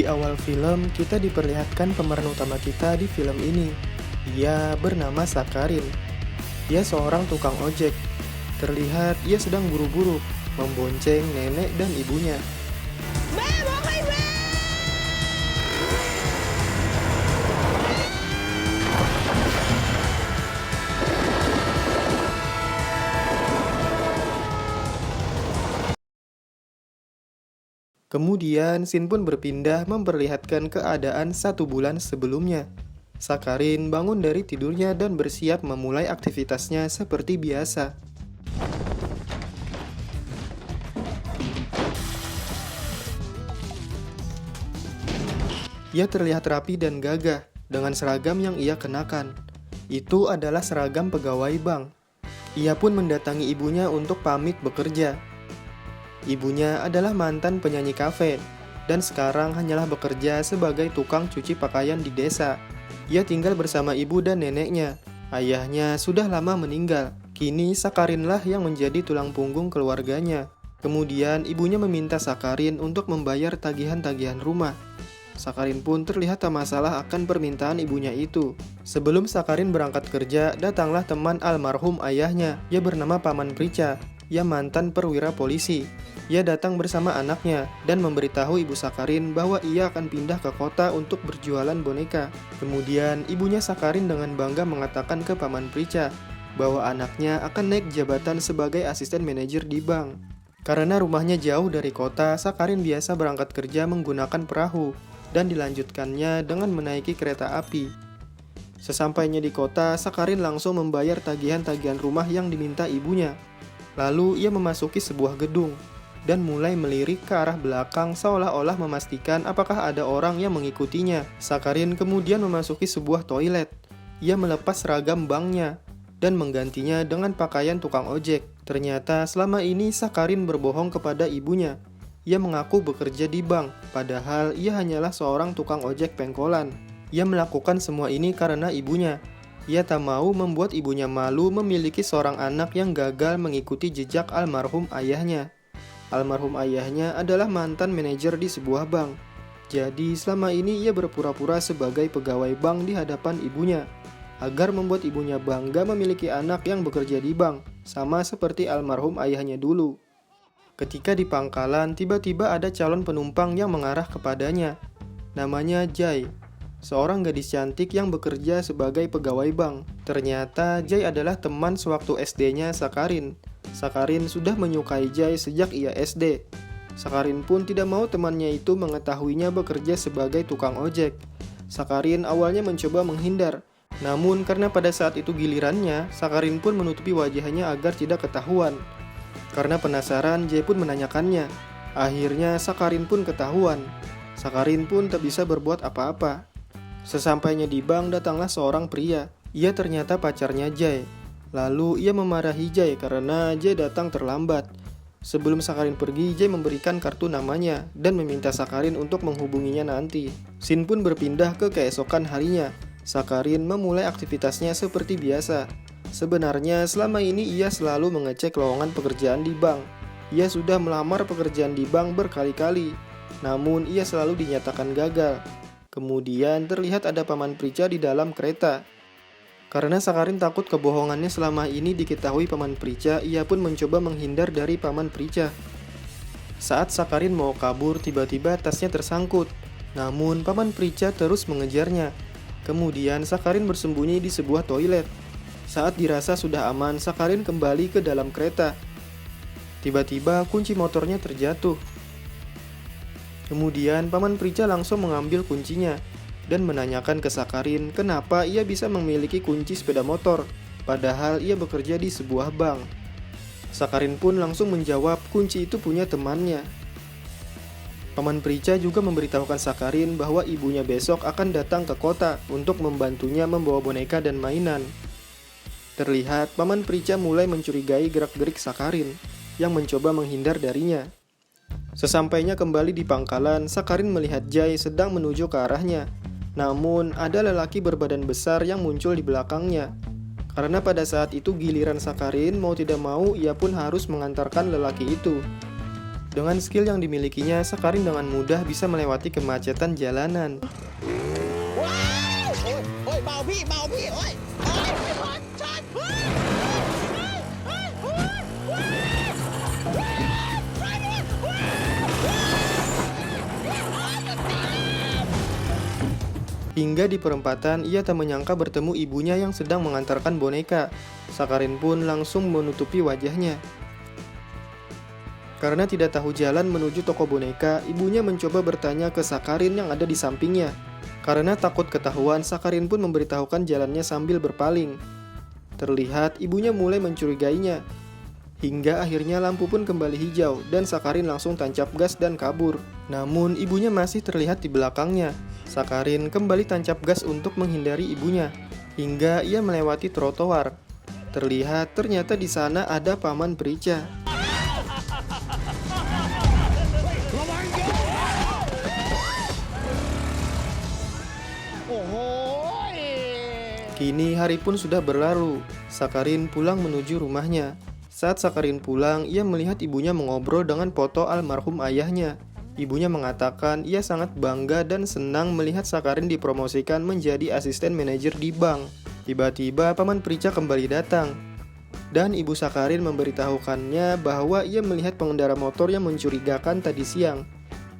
Di awal film, kita diperlihatkan pemeran utama kita di film ini. Ia bernama Sakarin. Ia seorang tukang ojek. Terlihat ia sedang buru-buru membonceng nenek dan ibunya. Kemudian, scene pun berpindah memperlihatkan keadaan 1 bulan sebelumnya. Sakarin bangun dari tidurnya dan bersiap memulai aktivitasnya seperti biasa. Ia terlihat rapi dan gagah dengan seragam yang ia kenakan. Itu adalah seragam pegawai bank. Ia pun mendatangi ibunya untuk pamit bekerja. Ibunya adalah mantan penyanyi kafe, dan sekarang hanyalah bekerja sebagai tukang cuci pakaian di desa. Ia tinggal bersama ibu dan neneknya. Ayahnya sudah lama meninggal. Kini Sakarinlah yang menjadi tulang punggung keluarganya. Kemudian ibunya meminta Sakarin untuk membayar tagihan-tagihan rumah. Sakarin pun terlihat tak masalah akan permintaan ibunya itu. Sebelum Sakarin berangkat kerja, datanglah teman almarhum ayahnya. Ia bernama Paman Prica. Ia mantan perwira polisi. Ia datang bersama anaknya dan memberitahu ibu Sakarin bahwa ia akan pindah ke kota untuk berjualan boneka. Kemudian ibunya Sakarin dengan bangga mengatakan ke Paman Prica bahwa anaknya akan naik jabatan sebagai asisten manajer di bank. Karena rumahnya jauh dari kota, Sakarin biasa berangkat kerja menggunakan perahu dan dilanjutkannya dengan menaiki kereta api. Sesampainya di kota, Sakarin langsung membayar tagihan-tagihan rumah yang diminta ibunya. Lalu ia memasuki sebuah gedung dan mulai melirik ke arah belakang seolah-olah memastikan apakah ada orang yang mengikutinya. Sakarin kemudian memasuki sebuah toilet. Ia melepas seragam banknya dan menggantinya dengan pakaian tukang ojek. Ternyata selama ini Sakarin berbohong kepada ibunya. Ia mengaku bekerja di bank, padahal ia hanyalah seorang tukang ojek pengkolan. Ia melakukan semua ini karena ibunya. Ia tak mau membuat ibunya malu memiliki seorang anak yang gagal mengikuti jejak almarhum ayahnya. Almarhum ayahnya adalah mantan manajer di sebuah bank. Jadi selama ini ia berpura-pura sebagai pegawai bank di hadapan ibunya, agar membuat ibunya bangga memiliki anak yang bekerja di bank, sama seperti almarhum ayahnya dulu. Ketika di pangkalan, tiba-tiba ada calon penumpang yang mengarah kepadanya. Namanya Jai, seorang gadis cantik yang bekerja sebagai pegawai bank. Ternyata Jai adalah teman sewaktu SD-nya Sakarin. Sakarin sudah menyukai Jai sejak ia SD. Sakarin pun tidak mau temannya itu mengetahuinya bekerja sebagai tukang ojek. Sakarin awalnya mencoba menghindar. Namun karena pada saat itu gilirannya, Sakarin pun menutupi wajahnya agar tidak ketahuan. Karena penasaran, Jai pun menanyakannya. Akhirnya Sakarin pun ketahuan. Sakarin pun tak bisa berbuat apa-apa. Sesampainya di bank, datanglah seorang pria. Ia ternyata pacarnya Jai. Lalu ia memarahi Jai karena Jai datang terlambat. Sebelum Sakarin pergi, Jai memberikan kartu namanya dan meminta Sakarin untuk menghubunginya nanti. Scene pun berpindah ke keesokan harinya. Sakarin memulai aktivitasnya seperti biasa. Sebenarnya selama ini ia selalu mengecek lowongan pekerjaan di bank. Ia sudah melamar pekerjaan di bank berkali-kali, namun ia selalu dinyatakan gagal. Kemudian terlihat ada Paman Prica di dalam kereta. Karena Sakarin takut kebohongannya selama ini diketahui Paman Prica, ia pun mencoba menghindar dari Paman Prica. Saat Sakarin mau kabur, tiba-tiba tasnya tersangkut. Namun Paman Prica terus mengejarnya. Kemudian Sakarin bersembunyi di sebuah toilet. Saat dirasa sudah aman, Sakarin kembali ke dalam kereta. Tiba-tiba kunci motornya terjatuh. Kemudian Paman Prica langsung mengambil kuncinya dan menanyakan ke Sakarin kenapa ia bisa memiliki kunci sepeda motor, padahal ia bekerja di sebuah bank. Sakarin pun langsung menjawab kunci itu punya temannya. Paman Prica juga memberitahukan Sakarin bahwa ibunya besok akan datang ke kota untuk membantunya membawa boneka dan mainan. Terlihat Paman Prica mulai mencurigai gerak-gerik Sakarin yang mencoba menghindar darinya. Sesampainya kembali di pangkalan, Sakarin melihat Jai sedang menuju ke arahnya. Namun ada lelaki berbadan besar yang muncul di belakangnya. Karena pada saat itu giliran Sakarin, mau tidak mau ia pun harus mengantarkan lelaki itu. Dengan skill yang dimilikinya, Sakarin dengan mudah bisa melewati kemacetan jalanan. โอ้ยเบาพี่เบาพี่โอ้ยโอ้ยไม่พอชนเฮ้ยเฮ้ยเฮ้ยเฮ้ยเฮ้ยเฮ้ยเฮ้ย Hingga di perempatan, ia tak menyangka bertemu ibunya yang sedang mengantarkan boneka. Sakarin pun langsung menutupi wajahnya. Karena tidak tahu jalan menuju toko boneka, ibunya mencoba bertanya ke Sakarin yang ada di sampingnya. Karena takut ketahuan, Sakarin pun memberitahukan jalannya sambil berpaling. Terlihat ibunya mulai mencurigainya. Hingga akhirnya lampu pun kembali hijau dan Sakarin langsung tancap gas dan kabur. Namun ibunya masih terlihat di belakangnya. Sakarin kembali tancap gas untuk menghindari ibunya. Hingga ia melewati trotoar. Terlihat ternyata di sana ada Paman Prica. Kini hari pun sudah berlalu. Sakarin pulang menuju rumahnya. Saat Sakarin pulang, ia melihat ibunya mengobrol dengan foto almarhum ayahnya. Ibunya mengatakan ia sangat bangga dan senang melihat Sakarin dipromosikan menjadi asisten manajer di bank. Tiba-tiba Paman Prica kembali datang. Dan ibu Sakarin memberitahukannya bahwa ia melihat pengendara motor yang mencurigakan tadi siang.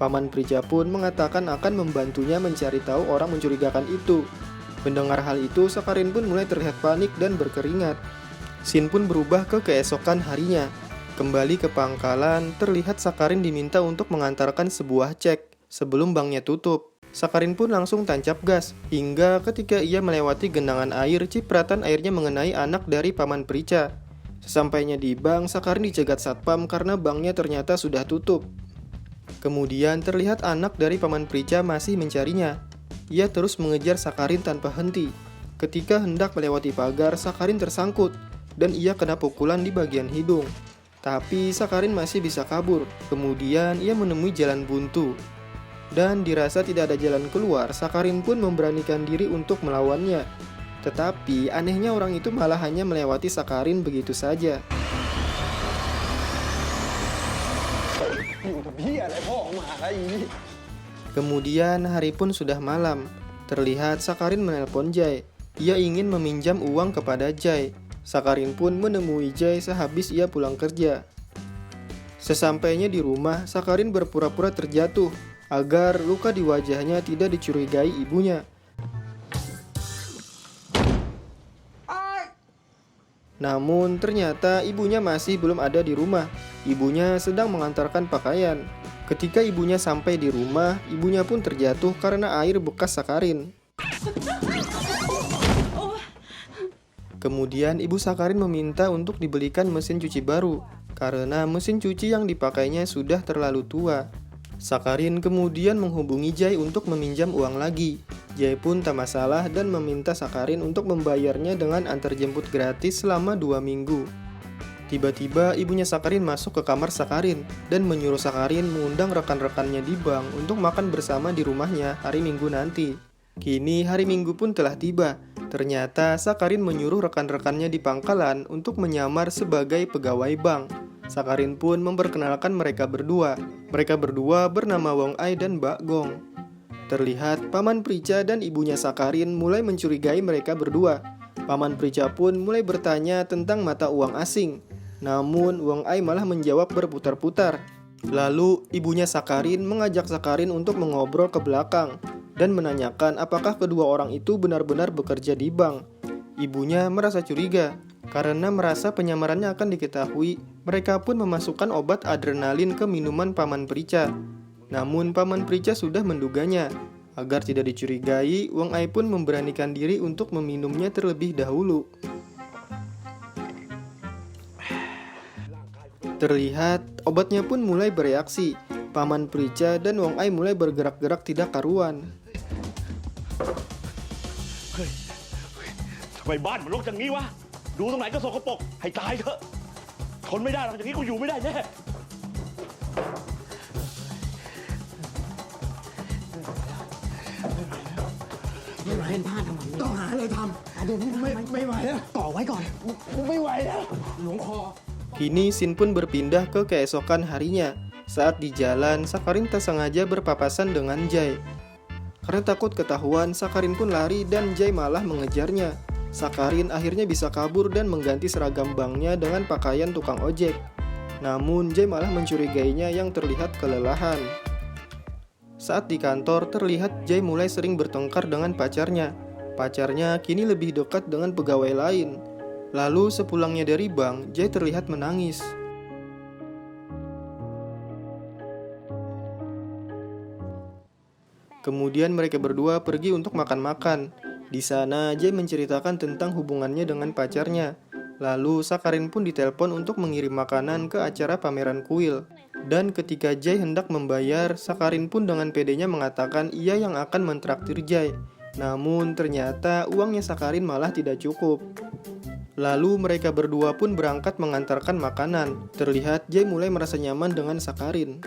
Paman Prica pun mengatakan akan membantunya mencari tahu orang mencurigakan itu. Mendengar hal itu, Sakarin pun mulai terlihat panik dan berkeringat. Scene pun berubah ke keesokan harinya. Kembali ke pangkalan, terlihat Sakarin diminta untuk mengantarkan sebuah cek sebelum banknya tutup. Sakarin pun langsung tancap gas, hingga ketika ia melewati genangan air, cipratan airnya mengenai anak dari Paman Prica. Sesampainya di bank, Sakarin dicegat satpam karena banknya ternyata sudah tutup. Kemudian terlihat anak dari Paman Prica masih mencarinya. Ia terus mengejar Sakarin tanpa henti. Ketika hendak melewati pagar, Sakarin tersangkut dan ia kena pukulan di bagian hidung. Tapi Sakarin masih bisa kabur. Kemudian ia menemui jalan buntu. Dan dirasa tidak ada jalan keluar, Sakarin pun memberanikan diri untuk melawannya. Tetapi anehnya orang itu malah hanya melewati Sakarin begitu saja. Kemudian hari pun sudah malam. Terlihat Sakarin menelpon Jay. Ia ingin meminjam uang kepada Jay. Sakarin pun menemui Jay sehabis ia pulang kerja. Sesampainya di rumah, Sakarin berpura-pura terjatuh agar luka di wajahnya tidak dicurigai ibunya. Namun ternyata ibunya masih belum ada di rumah. Ibunya sedang mengantarkan pakaian. Ketika ibunya sampai di rumah, ibunya pun terjatuh karena air bekas Sakarin. Kemudian ibu Sakarin meminta untuk dibelikan mesin cuci baru karena mesin cuci yang dipakainya sudah terlalu tua. Sakarin kemudian menghubungi Jay untuk meminjam uang lagi. Jay pun tak masalah dan meminta Sakarin untuk membayarnya dengan antar jemput gratis selama 2 minggu. Tiba-tiba ibunya Sakarin masuk ke kamar Sakarin dan menyuruh Sakarin mengundang rekan-rekannya di bank untuk makan bersama di rumahnya hari Minggu nanti. Kini hari Minggu pun telah tiba. Ternyata Sakarin menyuruh rekan-rekannya di pangkalan untuk menyamar sebagai pegawai bank. Sakarin pun memperkenalkan mereka berdua. Mereka berdua bernama Wong Ai dan Mbak Gong. Terlihat Paman Prica dan ibunya Sakarin mulai mencurigai mereka berdua. Paman Prica pun mulai bertanya tentang mata uang asing. Namun Wong Ai malah menjawab berputar-putar. Lalu ibunya Sakarin mengajak Sakarin untuk mengobrol ke belakang dan menanyakan apakah kedua orang itu benar-benar bekerja di bank. Ibunya merasa curiga karena merasa penyamarannya akan diketahui. Mereka pun memasukkan obat adrenalin ke minuman Paman Prica. Namun Paman Prica sudah menduganya. Agar tidak dicurigai, Wong Ai pun memberanikan diri untuk meminumnya terlebih dahulu. Terlihat obatnya pun mulai bereaksi. Paman Prica dan Wong Ai mulai bergerak-gerak tidak karuan. ทำไมบ้านมันรกอย่างนี้วะดูตรงไหนก็สกปรกให้ตายเถอะทนไม่ได้หรอกอย่างนี้กูอยู่ไม่ได้แน่ ต้องหาอะไรทำเดี๋ยวนี้ไม่ไหวแล้วต่อไว้ก่อนไม่ไหวแล้วหลวงคอ Kini Sin pun berpindah ke keesokan harinya. Saat di jalan, Sakarin tak sengaja berpapasan dengan Jay. Karena takut ketahuan, Sakarin pun lari dan Jay malah mengejarnya. Sakarin akhirnya bisa kabur dan mengganti seragam banknya dengan pakaian tukang ojek. Namun Jay malah mencurigainya yang terlihat kelelahan. Saat di kantor, terlihat Jay mulai sering bertengkar dengan pacarnya. Pacarnya kini lebih dekat dengan pegawai lain. Lalu sepulangnya dari bank, Jay terlihat menangis. Kemudian mereka berdua pergi untuk makan-makan. Di sana, Jay menceritakan tentang hubungannya dengan pacarnya. Lalu, Sakarin pun ditelepon untuk mengirim makanan ke acara pameran kuil. Dan ketika Jay hendak membayar, Sakarin pun dengan pedenya mengatakan ia yang akan mentraktir Jay. Namun, ternyata uangnya Sakarin malah tidak cukup. Lalu, mereka berdua pun berangkat mengantarkan makanan. Terlihat Jay mulai merasa nyaman dengan Sakarin.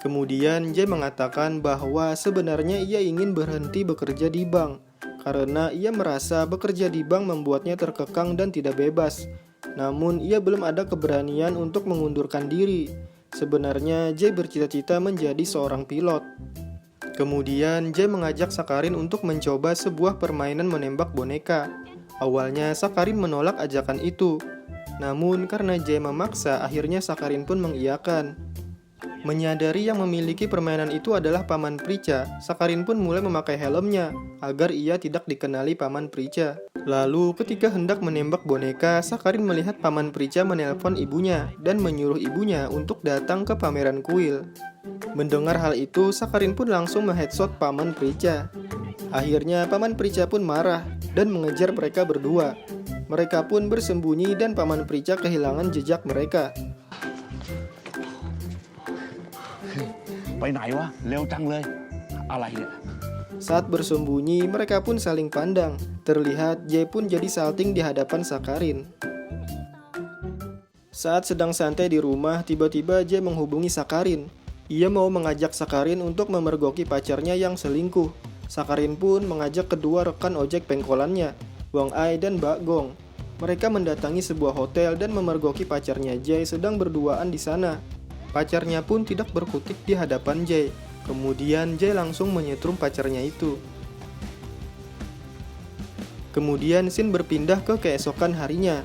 Kemudian Jay mengatakan bahwa sebenarnya ia ingin berhenti bekerja di bank karena ia merasa bekerja di bank membuatnya terkekang dan tidak bebas. Namun ia belum ada keberanian untuk mengundurkan diri. Sebenarnya Jay bercita-cita menjadi seorang pilot. Kemudian Jay mengajak Sakarin untuk mencoba sebuah permainan menembak boneka. Awalnya Sakarin menolak ajakan itu. Namun karena Jay memaksa, akhirnya Sakarin pun mengiyakan. Menyadari yang memiliki permainan itu adalah Paman Prica, Sakarin pun mulai memakai helmnya agar ia tidak dikenali Paman Prica. Lalu ketika hendak menembak boneka, Sakarin melihat Paman Prica menelpon ibunya dan menyuruh ibunya untuk datang ke pameran kuil. Mendengar hal itu, Sakarin pun langsung mengheadshot Paman Prica. Akhirnya Paman Prica pun marah dan mengejar mereka berdua. Mereka pun bersembunyi dan Paman Prica kehilangan jejak mereka. ไปไหนวะเร็วจังเลยอะไรเนี่ย Saat bersembunyi, mereka pun saling pandang. Terlihat Jay pun jadi salting di hadapan Sakarin. Saat sedang santai di rumah, tiba-tiba Jay menghubungi Sakarin. Ia mau mengajak Sakarin untuk memergoki pacarnya yang selingkuh. Sakarin pun mengajak kedua rekan ojek pengkolannya, Wang Ai dan Bak Gong. Mereka mendatangi sebuah hotel dan memergoki pacarnya Jay sedang berduaan di sana. Pacarnya pun tidak berkutik di hadapan Jay. Kemudian Jay langsung menyetrum pacarnya itu. Kemudian scene berpindah ke keesokan harinya.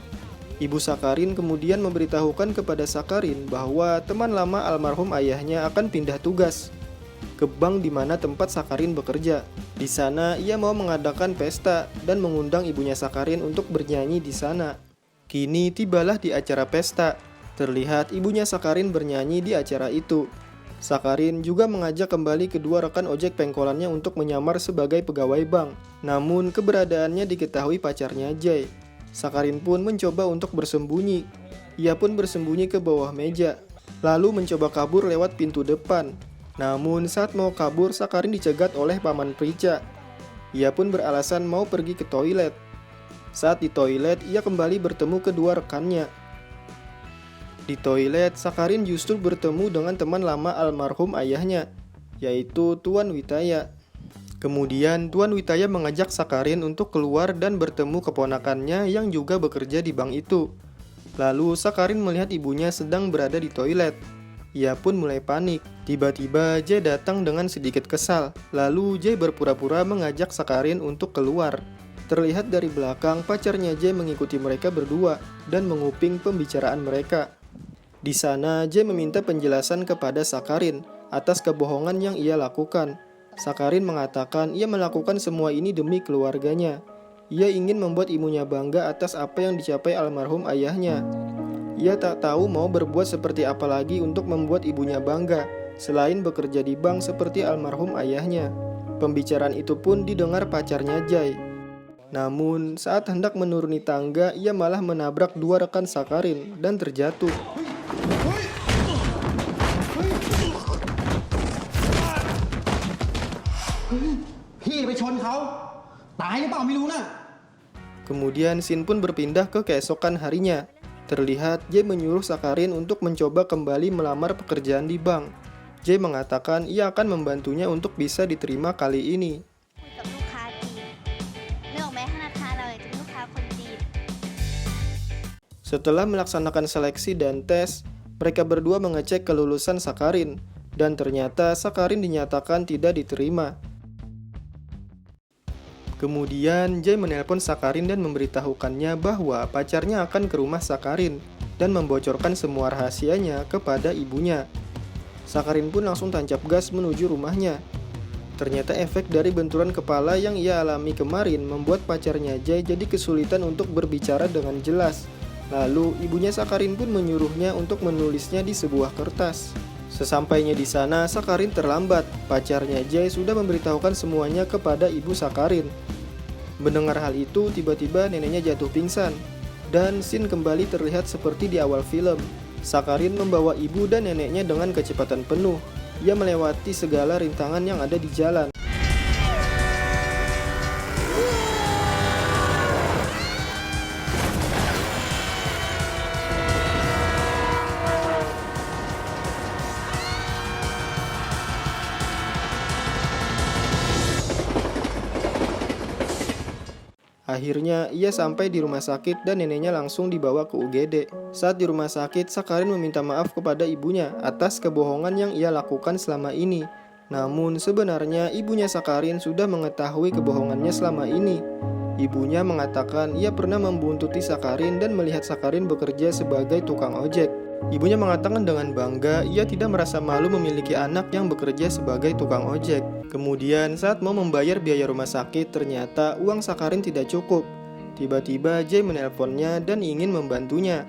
Ibu Sakarin kemudian memberitahukan kepada Sakarin bahwa teman lama almarhum ayahnya akan pindah tugas ke bank di mana tempat Sakarin bekerja. Di sana ia mau mengadakan pesta dan mengundang ibunya Sakarin untuk bernyanyi di sana. Kini tibalah di acara pesta. Terlihat ibunya Sakarin bernyanyi di acara itu. Sakarin juga mengajak kembali kedua rekan ojek pengkolannya untuk menyamar sebagai pegawai bank. Namun keberadaannya diketahui pacarnya Jay. Sakarin pun mencoba untuk bersembunyi. Ia pun bersembunyi ke bawah meja, lalu mencoba kabur lewat pintu depan. Namun saat mau kabur, Sakarin dicegat oleh Paman Prica. Ia pun beralasan mau pergi ke toilet. Saat di toilet, ia kembali bertemu kedua rekannya. Di toilet, Sakarin justru bertemu dengan teman lama almarhum ayahnya, yaitu Tuan Witaya. Kemudian Tuan Witaya mengajak Sakarin untuk keluar dan bertemu keponakannya yang juga bekerja di bank itu. Lalu Sakarin melihat ibunya sedang berada di toilet. Ia pun mulai panik. Tiba-tiba Jay datang dengan sedikit kesal. Lalu Jay berpura-pura mengajak Sakarin untuk keluar. Terlihat dari belakang pacarnya Jay mengikuti mereka berdua dan menguping pembicaraan mereka. Di sana, Jay meminta penjelasan kepada Sakarin atas kebohongan yang ia lakukan. Sakarin mengatakan ia melakukan semua ini demi keluarganya. Ia ingin membuat ibunya bangga atas apa yang dicapai almarhum ayahnya. Ia tak tahu mau berbuat seperti apa lagi untuk membuat ibunya bangga, selain bekerja di bank seperti almarhum ayahnya. Pembicaraan itu pun didengar pacarnya Jay. Namun, saat hendak menuruni tangga, ia malah menabrak dua rekan Sakarin dan terjatuh. พี่ไปชนเขาตายหรือเปล่าไม่รู้นะ Kemudian scene pun berpindah ke keesokan harinya. Terlihat Jay menyuruh Sakarin untuk mencoba kembali melamar pekerjaan di bank. Jay mengatakan ia akan membantunya untuk bisa diterima kali ini. กับลูกค้าจีนนึกออกไหมธนาคารเราอยากจะมีลูกค้าคนจีน Setelah melaksanakan seleksi dan tes, Mereka berdua mengecek kelulusan Sakarin, dan ternyata Sakarin dinyatakan tidak diterima. Kemudian Jay menelpon Sakarin dan memberitahukannya bahwa pacarnya akan ke rumah Sakarin dan membocorkan semua rahasianya kepada ibunya. Sakarin pun langsung tancap gas menuju rumahnya. Ternyata efek dari benturan kepala yang ia alami kemarin membuat pacarnya Jay jadi kesulitan untuk berbicara dengan jelas. Lalu ibunya Sakarin pun menyuruhnya untuk menulisnya di sebuah kertas. Sesampainya di sana, Sakarin terlambat. Pacarnya Jay sudah memberitahukan semuanya kepada ibu Sakarin. Mendengar hal itu, tiba-tiba neneknya jatuh pingsan. Dan scene kembali terlihat seperti di awal film. Sakarin membawa ibu dan neneknya dengan kecepatan penuh. Ia melewati segala rintangan yang ada di jalan. Akhirnya, ia sampai di rumah sakit dan neneknya langsung dibawa ke UGD. Saat di rumah sakit, Sakarin meminta maaf kepada ibunya atas kebohongan yang ia lakukan selama ini. Namun, sebenarnya ibunya Sakarin sudah mengetahui kebohongannya selama ini. Ibunya mengatakan ia pernah membuntuti Sakarin dan melihat Sakarin bekerja sebagai tukang ojek. Ibunya mengatakan dengan bangga ia tidak merasa malu memiliki anak yang bekerja sebagai tukang ojek. Kemudian saat mau membayar biaya rumah sakit, ternyata uang Sakarin tidak cukup. Tiba-tiba Jay menelponnya dan ingin membantunya.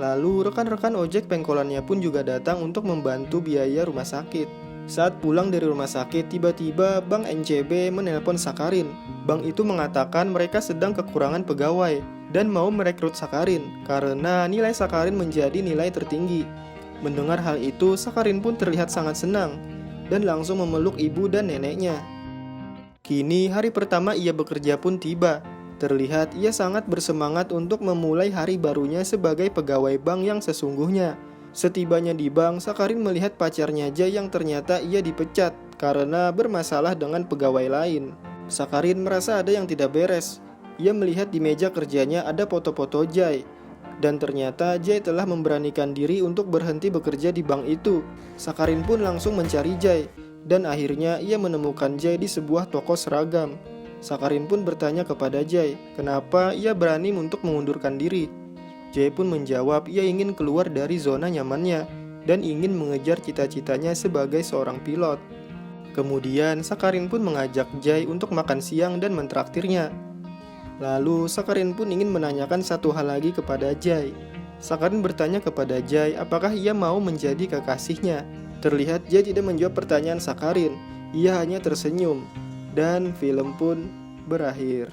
Lalu rekan-rekan ojek pengkolannya pun juga datang untuk membantu biaya rumah sakit. Saat pulang dari rumah sakit, tiba-tiba Bank NCB menelpon Sakarin. Bank itu mengatakan mereka sedang kekurangan pegawai dan mau merekrut Sakarin karena nilai Sakarin menjadi nilai tertinggi. Mendengar hal itu, Sakarin pun terlihat sangat senang dan langsung memeluk ibu dan neneknya. Kini hari pertama ia bekerja pun tiba. Terlihat ia sangat bersemangat untuk memulai hari barunya sebagai pegawai bank yang sesungguhnya. Setibanya di bank, Sakarin melihat pacarnya Jay yang ternyata ia dipecat karena bermasalah dengan pegawai lain. Sakarin merasa ada yang tidak beres. Ia melihat di meja kerjanya ada foto-foto Jay. Dan ternyata Jay telah memberanikan diri untuk berhenti bekerja di bank itu. Sakarin pun langsung mencari Jay. Dan akhirnya ia menemukan Jay di sebuah toko seragam. Sakarin pun bertanya kepada Jay, kenapa ia berani untuk mengundurkan diri. Jay pun menjawab ia ingin keluar dari zona nyamannya dan ingin mengejar cita-citanya sebagai seorang pilot. Kemudian Sakarin pun mengajak Jay untuk makan siang dan mentraktirnya. Lalu Sakarin pun ingin menanyakan satu hal lagi kepada Jay. Sakarin bertanya kepada Jay apakah ia mau menjadi kekasihnya. Terlihat Jay tidak menjawab pertanyaan Sakarin, ia hanya tersenyum. Dan film pun berakhir.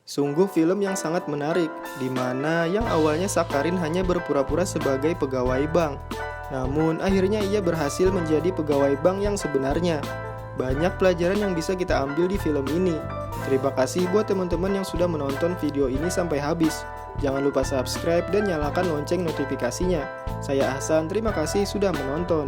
Sungguh film yang sangat menarik, di mana yang awalnya Sakarin hanya berpura-pura sebagai pegawai bank. Namun akhirnya ia berhasil menjadi pegawai bank yang sebenarnya. Banyak pelajaran yang bisa kita ambil di film ini. Terima kasih buat teman-teman yang sudah menonton video ini sampai habis. Jangan lupa subscribe dan nyalakan lonceng notifikasinya. Saya Ahsan, terima kasih sudah menonton.